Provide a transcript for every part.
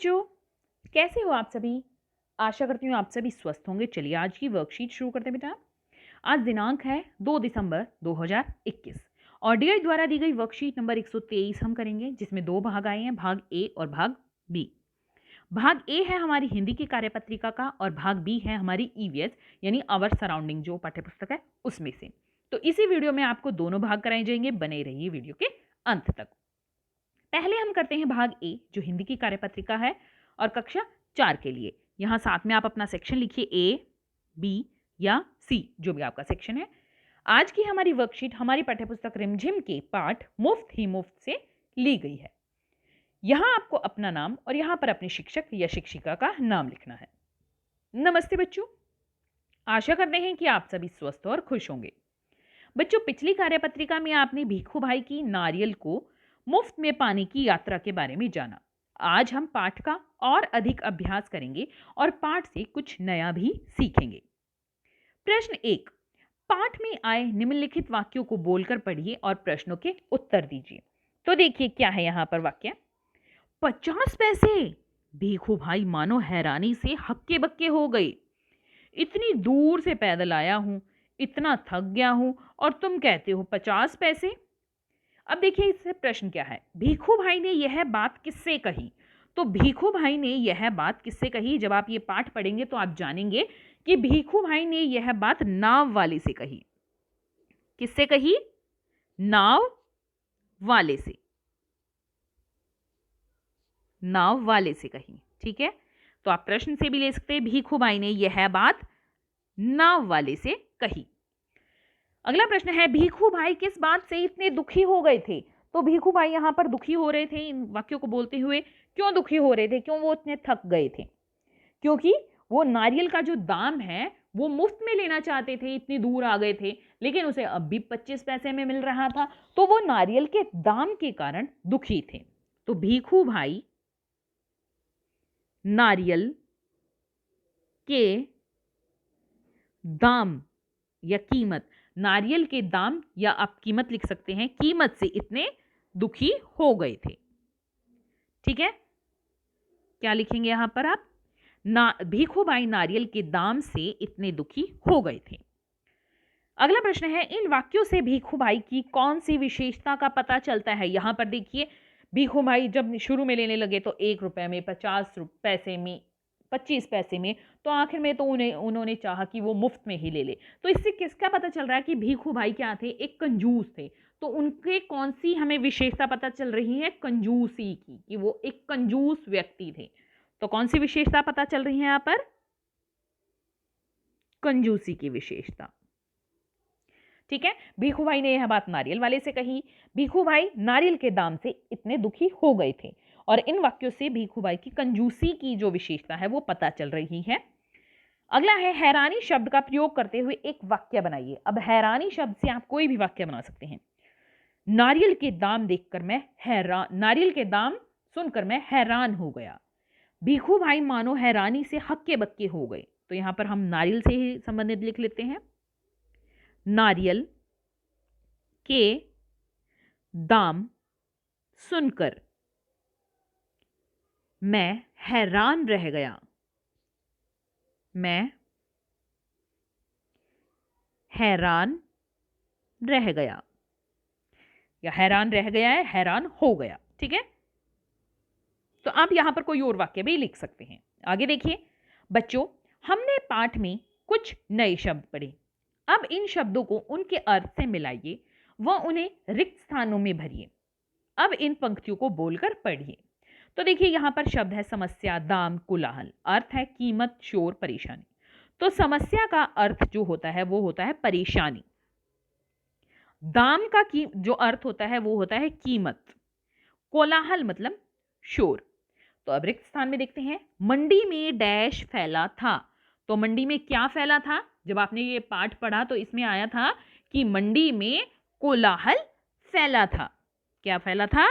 बच्चों, कैसे हो आप सभी। आशा करती हूँ आप सभी स्वस्थ होंगे। चलिए आज की वर्कशीट शुरू करते हैं बेटा। आज दिनांक है 2 दिसंबर 2021 और डीआई द्वारा दी गई वर्कशीट नंबर 123 हम करेंगे, जिसमें दो भाग आए हैं, भाग ए और भाग बी। भाग ए है हमारी हिंदी की कार्यपत्रिका का और भाग बी है हमारी ईवीएस यानी आवर सराउंडिंग जो पाठ्यपुस्तक है उसमें से। तो इसी वीडियो में आपको दोनों भाग कराए जाएंगे, बने रहिए वीडियो के अंत तक। पहले हम करते हैं भाग ए जो हिंदी की कार्यपत्रिका है और कक्षा 4 के लिए। यहां साथ में आप अपना सेक्शन लिखिए, ए बी या सी, जो भी आपका सेक्शन है। आज की हमारी वर्कशीट हमारी पाठ्यपुस्तक रिमझिम के पाठ मुफ्त ही मुफ्त से ली गई है। यहां आपको अपना नाम और यहां पर अपने शिक्षक या शिक्षिका का नाम लिखना है। नमस्ते बच्चों, आशा करते हैं कि आप सभी स्वस्थ और खुश होंगे। बच्चों, पिछली कार्यपत्रिका में आपने भीखू भाई की नारियल को मुफ्त में पाने की यात्रा के बारे में जाना। आज हम पाठ का और अधिक अभ्यास करेंगे और पाठ से कुछ नया भी सीखेंगे। प्रश्न 1, पाठ में आए निम्नलिखित वाक्यों को बोलकर पढ़िए और प्रश्नों के उत्तर दीजिए। तो देखिए क्या है यहां पर वाक्य। 50 पैसे। भीखू भाई मानो हैरानी से हक्के बक्के हो गए। इतनी दूर से पैदल आया हूं, इतना थक गया हूं और तुम कहते हो 50 पैसे। अब देखिए इससे प्रश्न क्या है, भीखू भाई ने यह बात किससे कही। तो भीखू भाई ने यह बात किससे कही, जब आप ये पाठ पढ़ेंगे तो आप जानेंगे कि भीखू भाई ने यह बात नाव वाले से कही। किससे कही? नाव वाले से। नाव वाले से कही, ठीक है। तो आप प्रश्न से भी ले सकते हैं, भीखू भाई ने यह बात नाव वाले से कही। अगला प्रश्न है, भीखू भाई किस बात से इतने दुखी हो गए थे। तो भीखू भाई यहां पर दुखी हो रहे थे इन वाक्यों को बोलते हुए। क्यों दुखी हो रहे थे, क्यों वो इतने थक गए थे? क्योंकि वो नारियल का जो दाम है वो मुफ्त में लेना चाहते थे, इतनी दूर आ गए थे, लेकिन उसे अब भी 25 पैसे में मिल रहा था, तो वो नारियल के दाम के कारण दुखी थे। तो भीखू भाई नारियल के दाम या कीमत, नारियल के दाम या आप कीमत लिख सकते हैं, कीमत से इतने दुखी हो गए थे। ठीक है, क्या लिखेंगे यहां पर आप? भीखू भाई नारियल के दाम से इतने दुखी हो गए थे। अगला प्रश्न है, इन वाक्यों से भीखू भाई की कौन सी विशेषता का पता चलता है। यहां पर देखिए, भीखू भाई जब शुरू में लेने लगे तो 1 रुपए में, 50 पैसे में, 25 पैसे में, तो आखिर में तो उन्होंने चाहा कि वो मुफ्त में ही ले ले। तो इससे किसका पता चल रहा है कि भीखू भाई क्या थे? एक कंजूस थे। तो उनके कौन सी हमें विशेषता पता चल रही है? कंजूसी की, कि वो एक कंजूस व्यक्ति थे। तो कौन सी विशेषता पता चल रही है यहां पर? कंजूसी की विशेषता। ठीक है, भीखू भाई ने यह बात नारियल वाले से कही। भीखू भाई नारियल के दाम से इतने दुखी हो गए थे और इन वाक्यों से भीखू भाई की कंजूसी की जो विशेषता है वो पता चल रही है। अगला है, हैरानी शब्द का प्रयोग करते हुए एक वाक्य बनाइए। अब हैरानी शब्द से आप कोई भी वाक्य बना सकते हैं। नारियल के दाम देखकर मैं हैरान, नारियल के दाम सुनकर मैं हैरान हो गया। भीखू भाई मानो हैरानी से हक्के बक्के हो गए। तो यहां पर हम नारियल से ही संबंधित लिख लेते हैं। नारियल के दाम सुनकर मैं हैरान रह गया। मैं हैरान रह गया, या हैरान रह गया है, हैरान हो गया। ठीक है, तो आप यहां पर कोई और वाक्य भी लिख सकते हैं। आगे देखिए बच्चों, हमने पाठ में कुछ नए शब्द पढ़े। अब इन शब्दों को उनके अर्थ से मिलाइए व उन्हें रिक्त स्थानों में भरिए। अब इन पंक्तियों को बोलकर पढ़िए। तो देखिए यहां पर शब्द है समस्या, दाम, कोलाहल। अर्थ है कीमत, शोर, परेशानी। तो समस्या का अर्थ जो होता है वो होता है परेशानी। दाम का जो अर्थ होता है वो होता है कीमत। कोलाहल मतलब शोर। तो अब रिक्त स्थान में देखते हैं, मंडी में डैश फैला था। तो मंडी में क्या फैला था? जब आपने ये पाठ पढ़ा तो इसमें आया था कि मंडी में कोलाहल फैला था। क्या फैला था?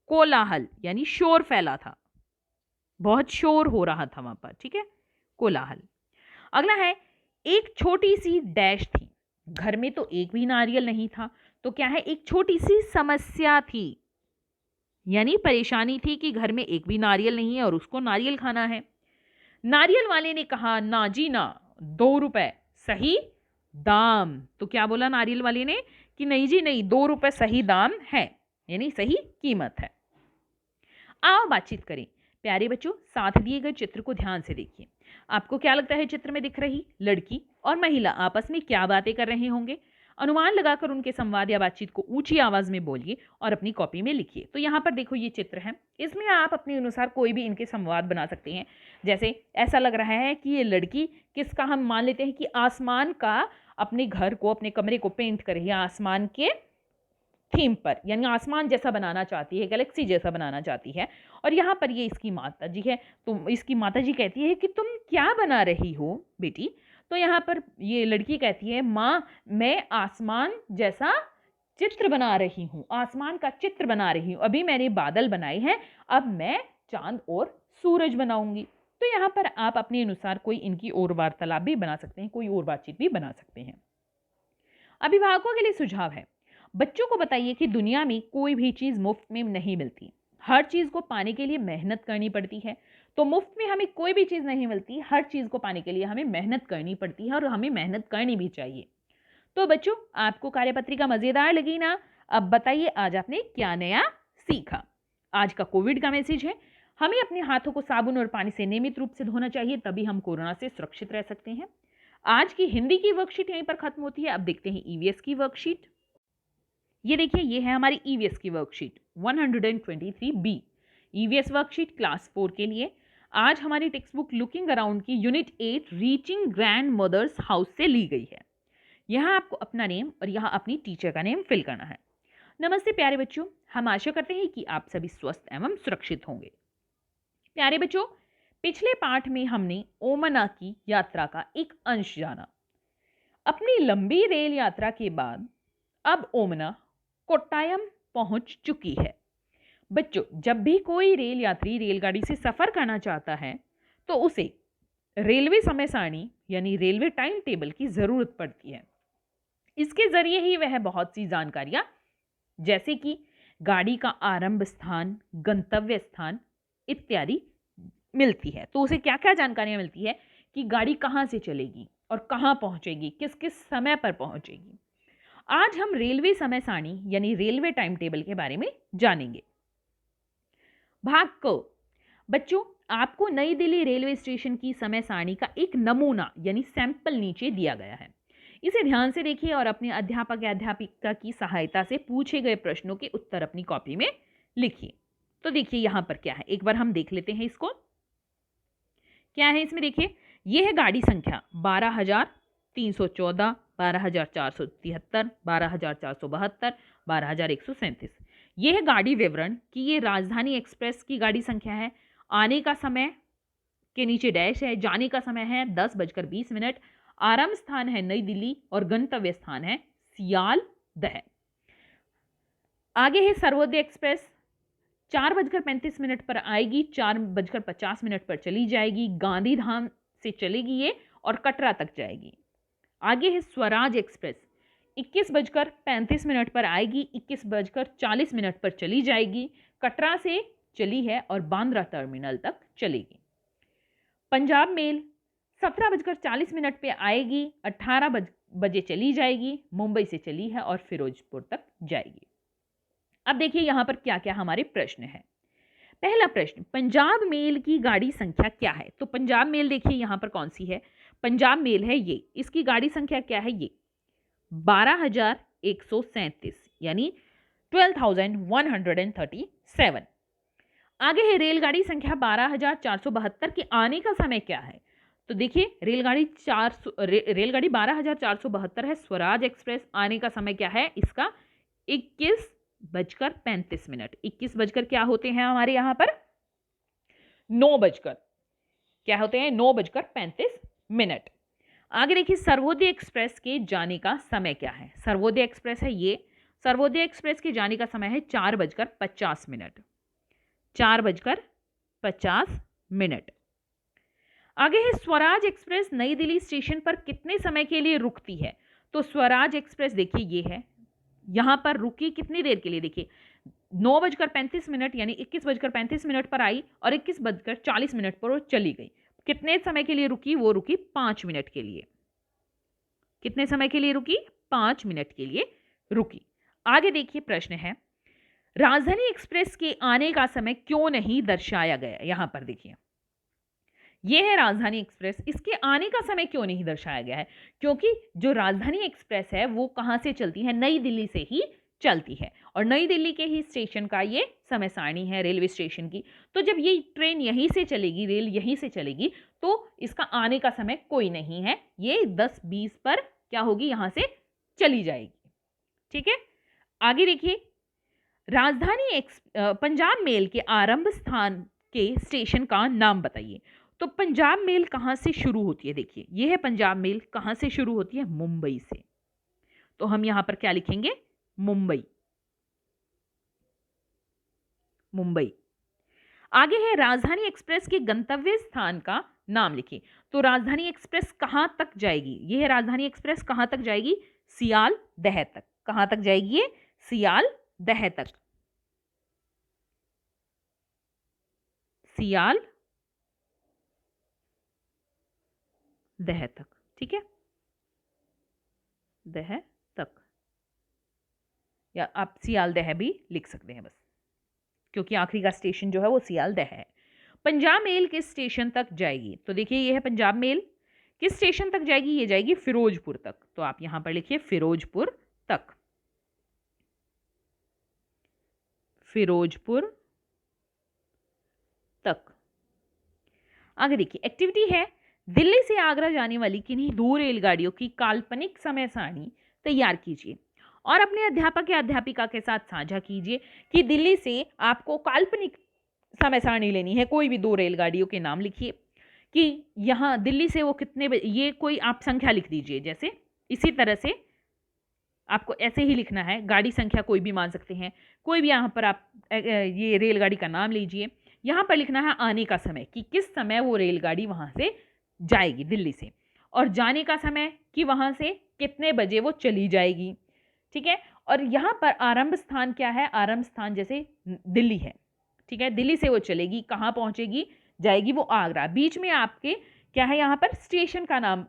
कोलाहल, यानी शोर फैला था, बहुत शोर हो रहा था वहां पर। ठीक है, कोलाहल। अगला है, एक छोटी सी डैश थी। घर में तो एक भी नारियल नहीं था, तो क्या है? एक छोटी सी समस्या थी। यानी परेशानी थी कि घर में एक भी नारियल नहीं है और उसको नारियल खाना है। नारियल वाले ने कहा, ना जी ना, 2 रुपए सही दाम। तो क्या बोला नारियल वाले ने कि नहीं जी नहीं, 2 रुपए सही दाम है, यानी सही कीमत है। आओ बातचीत करें। प्यारे बच्चों, साथ दिए गए चित्र को ध्यान से देखिए। आपको क्या लगता है चित्र में दिख रही लड़की और महिला आपस में क्या बातें कर रहे होंगे? अनुमान लगाकर उनके संवाद या बातचीत को ऊंची आवाज में बोलिए और अपनी कॉपी में लिखिए। तो यहाँ पर देखो, ये चित्र है, इसमें आप अपने अनुसार कोई भी इनके संवाद बना सकते हैं। जैसे ऐसा लग रहा है कि ये लड़की किसका, हम मान लेते हैं कि आसमान का, अपने घर को, अपने कमरे को पेंट कर रही है आसमान के थीम पर, यानी आसमान जैसा बनाना चाहती है, गैलेक्सी जैसा बनाना चाहती है। और यहाँ पर ये इसकी माता जी है, तो इसकी माता जी कहती है कि तुम क्या बना रही हो बेटी? तो यहाँ पर ये लड़की कहती है, माँ मैं आसमान जैसा चित्र बना रही हूँ, आसमान का चित्र बना रही हूँ। अभी मैंने बादल बनाए हैं, अब मैं चांद और सूरज बनाऊंगी। तो यहाँ पर आप अपने अनुसार कोई इनकी और वार्तालाप भी बना सकते हैं, कोई और बातचीत भी बना सकते हैं। अभिभावकों के लिए सुझाव है, बच्चों को बताइए कि दुनिया में कोई भी चीज मुफ्त में नहीं मिलती, हर चीज को पाने के लिए मेहनत करनी पड़ती है। तो मुफ्त में हमें कोई भी चीज नहीं मिलती, हर चीज को पाने के लिए हमें मेहनत करनी पड़ती है और हमें मेहनत करनी भी चाहिए। तो बच्चों, आपको कार्यपत्रिका मजेदार लगी ना? अब बताइए आज आपने क्या नया सीखा। आज का कोविड का मैसेज है, हमें अपने हाथों को साबुन और पानी से नियमित रूप से धोना चाहिए, तभी हम कोरोना से सुरक्षित रह सकते हैं। आज की हिंदी की वर्कशीट यहीं पर खत्म होती है। अब देखते हैं ईवीएस की वर्कशीट। ये देखिए, ये है हमारी ईवीएस की worksheet 123B। EVS worksheet class 4 के लिए। आज हमारी टेक्स्ट बुक लुकिंग अराउंड की unit 8 reaching grandmother's house से ली गई है। यहाँ आपको अपना नेम और यहाँ अपनी टीचर का नेम फिल करना है। नमस्ते प्यारे बच्चों, हम आशा करते हैं कि आप सभी स्वस्थ एवं सुरक्षित होंगे। प्यारे बच्चों, पिछले पाठ में हमने ओमना की यात्रा का एक अंश जाना। अपनी लंबी रेल यात्रा के बाद अब ओमना कोट्टायम पहुंच चुकी है। बच्चों, जब भी कोई रेल यात्री रेलगाड़ी से सफर करना चाहता है तो उसे रेलवे समय सारणी यानी रेलवे टाइम टेबल की जरूरत पड़ती है। इसके जरिए ही वह बहुत सी जानकारियां, जैसे कि गाड़ी का आरंभ स्थान, गंतव्य स्थान इत्यादि मिलती है। तो उसे क्या क्या जानकारियां मिलती है कि गाड़ी कहां से चलेगी और कहां पहुंचेगी, किस किस समय पर पहुंचेगी। आज हम रेलवे समय सारणी यानी रेलवे टाइम टेबल के बारे में जानेंगे। भाग क। बच्चों, आपको नई दिल्ली रेलवे स्टेशन की समय सारणी का एक नमूना यानी सैंपल नीचे दिया गया है। इसे ध्यान से देखिए और अपने अध्यापक या अध्यापिका की सहायता से पूछे गए प्रश्नों के उत्तर अपनी कॉपी में लिखिए। तो देखिए यहां पर क्या है, एक बार हम देख लेते हैं इसको। क्या है इसमें? देखिए, यह है गाड़ी संख्या 12,314, 12,473, 12,472, 12,137। यह है गाड़ी विवरण कि ये राजधानी एक्सप्रेस की गाड़ी संख्या है। आने का समय के नीचे डैश है, जाने का समय है 10:20। आरंभ स्थान है नई दिल्ली और गंतव्य स्थान है सियालदह। आगे है सर्वोदय एक्सप्रेस, 4:35 पर आएगी, 4:50 पर चली जाएगी, गांधीधाम से चलेगी ये और कटरा तक जाएगी। आगे है स्वराज एक्सप्रेस, 21:35 पर आएगी, 21:40 पर चली जाएगी, कटरा से चली है और बांद्रा टर्मिनल तक चलेगी। पंजाब मेल 17:40 पे आएगी, 18 बजे चली जाएगी, मुंबई से चली है और फिरोजपुर तक जाएगी। अब देखिए यहां पर क्या क्या हमारे प्रश्न है। पहला प्रश्न, पंजाब मेल की गाड़ी संख्या क्या है? तो पंजाब मेल देखिए यहां पर कौन सी है, पंजाब मेल है ये, इसकी गाड़ी संख्या क्या है? ये 12,137 यानी 12,137। आगे है रेलगाड़ी संख्या 12,472 के आने का समय क्या है? तो देखिए रेलगाड़ी 12,472 है, स्वराज एक्सप्रेस। आने का समय क्या है इसका? 21:35। 21 बजकर क्या होते हैं हमारे यहाँ पर? 9 बजकर, क्या होते हैं? 9:35। आगे देखिए सर्वोदय एक्सप्रेस के जाने का समय क्या है? सर्वोदय एक्सप्रेस है ये, सर्वोदय एक्सप्रेस के जाने का समय है 4:50। 4:50। आगे है स्वराज एक्सप्रेस नई दिल्ली स्टेशन पर कितने समय के लिए रुकती है? तो स्वराज एक्सप्रेस देखिए ये है, यहां पर रुकी कितनी देर के लिए? देखिए 9:35 यानी 21:35 पर आई और 21:40 पर वो चली गई। कितने समय के लिए रुकी? वो रुकी 5 मिनट के लिए। कितने समय के लिए रुकी? 5 मिनट के लिए रुकी। आगे देखिए प्रश्न है, राजधानी एक्सप्रेस के आने का समय क्यों नहीं दर्शाया गया? यहां पर देखिए, यह है राजधानी एक्सप्रेस, इसके आने का समय क्यों नहीं दर्शाया गया है? क्योंकि जो राजधानी एक्सप्रेस है वो कहां से चलती है? नई दिल्ली से ही चलती है और नई दिल्ली के ही स्टेशन का ये समय सारणी है रेलवे स्टेशन की। तो जब ये ट्रेन यहीं से चलेगी, रेल यहीं से चलेगी, तो इसका आने का समय कोई नहीं है, ये 10:20 पर क्या होगी? यहां से चली जाएगी। ठीक है, आगे देखिए, राजधानी पंजाब मेल के आरंभ स्थान के स्टेशन का नाम बताइए। तो पंजाब मेल कहां से शुरू होती है? देखिए, यह है पंजाब मेल, कहां से शुरू होती है? मुंबई से। तो हम यहां पर क्या लिखेंगे? मुंबई। मुंबई। आगे है, राजधानी एक्सप्रेस के गंतव्य स्थान का नाम लिखिए। तो राजधानी एक्सप्रेस कहां तक जाएगी? यह है राजधानी एक्सप्रेस कहां तक जाएगी? सियाल दह तक। कहां तक जाएगी ये? सियाल दह तक। सियाल दह तक। ठीक है, दह तक, या आप सियाल दह भी लिख सकते हैं बस, क्योंकि आखिरी का स्टेशन जो है वो सियाल दह है। पंजाब मेल किस स्टेशन तक जाएगी? तो देखिए, ये है पंजाब मेल किस स्टेशन तक जाएगी? ये जाएगी फिरोजपुर तक। तो आप यहां पर लिखिए फिरोजपुर तक। फिरोजपुर तक। आगे देखिए, एक्टिविटी है, दिल्ली से आगरा जाने वाली किन्हीं 2 रेलगाड़ियों की काल्पनिक समय सारणी तैयार कीजिए और अपने अध्यापक या अध्यापिका के साथ साझा कीजिए कि दिल्ली से आपको काल्पनिक समय सारणी लेनी है। कोई भी 2 रेलगाड़ियों के नाम लिखिए कि यहाँ दिल्ली से वो कितने ये कोई आप संख्या लिख दीजिए। जैसे इसी तरह से आपको ऐसे ही लिखना है, गाड़ी संख्या कोई भी मान सकते हैं, कोई भी यहाँ पर आप ये रेलगाड़ी का नाम लीजिए। यहाँ पर लिखना है आने का समय कि किस समय वो रेलगाड़ी वहाँ से जाएगी दिल्ली से, और जाने का समय कि वहाँ से कितने बजे वो चली जाएगी। ठीक है, और यहाँ पर आरंभ स्थान क्या है? आरंभ स्थान जैसे दिल्ली है। ठीक है, दिल्ली से वो चलेगी, कहाँ पहुँचेगी? जाएगी वो आगरा। बीच में आपके क्या है? यहाँ पर स्टेशन का नाम,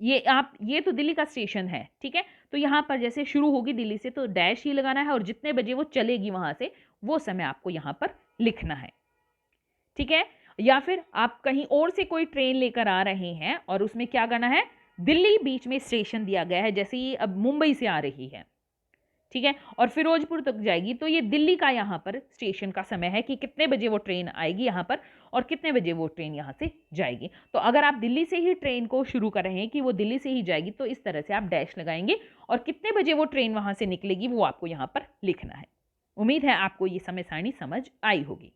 ये तो दिल्ली का स्टेशन है। ठीक है, तो यहाँ पर जैसे शुरू होगी दिल्ली से तो डैश ही लगाना है, और जितने बजे वो चलेगी वहां से वो समय आपको यहाँ पर लिखना है। ठीक है, या फिर आप कहीं और से कोई ट्रेन लेकर आ रहे हैं और उसमें क्या करना है? दिल्ली बीच में स्टेशन दिया गया है, जैसे ये अब मुंबई से आ रही है, ठीक है, और फिरोजपुर तक जाएगी, तो ये दिल्ली का यहाँ पर स्टेशन का समय है कि कितने बजे वो ट्रेन आएगी यहाँ पर और कितने बजे वो ट्रेन यहाँ से जाएगी। तो अगर आप दिल्ली से ही ट्रेन को शुरू कर रहे हैं कि वो दिल्ली से ही जाएगी, तो इस तरह से आप डैश लगाएंगे और कितने बजे वो ट्रेन वहाँ से निकलेगी वो आपको यहाँ पर लिखना है। उम्मीद है आपको ये समय सारणी समझ आई होगी।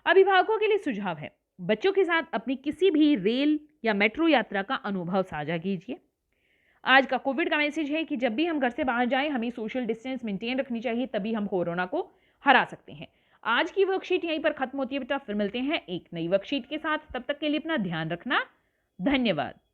अभिभावकों के लिए सुझाव है, बच्चों के साथ अपनी किसी भी रेल या मेट्रो यात्रा का अनुभव साझा कीजिए। आज का कोविड का मैसेज है कि जब भी हम घर से बाहर जाएं हमें सोशल डिस्टेंस मेंटेन रखनी चाहिए, तभी हम कोरोना को हरा सकते हैं। आज की वर्कशीट यहीं पर खत्म होती है बेटा, फिर मिलते हैं एक नई वर्कशीट के साथ। तब तक के लिए अपना ध्यान रखना। धन्यवाद।